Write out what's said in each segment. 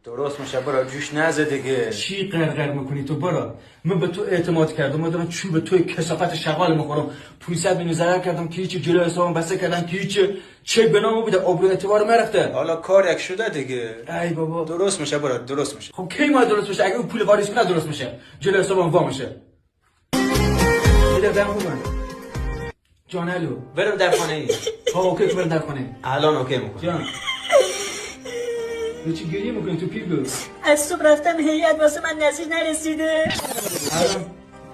درست میشه برا جوش نزه دیگه. چی قرقر میکنی تو برا؟ من به تو اعتماد کردم، من دارم چوب توی کثافت شغال میخورم، 500 میلیون ضرر کردم که هیچ، جلو حسابم بسته کردم که هیچ، چک به نامو بوده، آبرو اعتبار مرفته. حالا کار یک شده دیگه. ای بابا درست میشه برا، درست میشه. خب کی ما درست میشه؟ اگه اون پول واریز کنه درست میشه، جلو حسابم وا میشه. میده در من جان الو برم در خانه ای. ها اوکی تو برم در خانه. الان اوکی میکنم. جان چی گریه میکنی تو پیگو؟ از صبح رفتم هیئت واسه من نظیر نرسیده.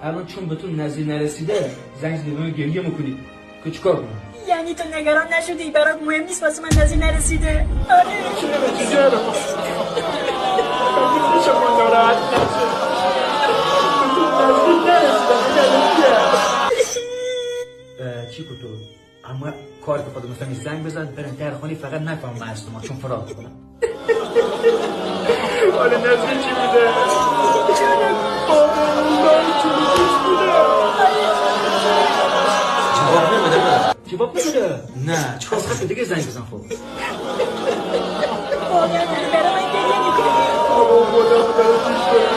الان چون به تو نظیر نرسیده زنگ زدی به من گریه میکنی که چیکار کنم؟ یعنی تو نگران نشدی برات مهم نیست واسه من نظیر نرسیده؟ آره شما ناراحت نشید. چی تو اما کار که خودم مثلا زنگ بزن برن در خانی، فقط نفهم من هستم چون فرار کنم. حالا نظیر چی میده؟ جواب نمیده. جواب نمیده؟ نه چرا خب دیگه زنگ بزن. خب واقعا برای من گریه میکنی؟ خدا خدا رو پیش کنی.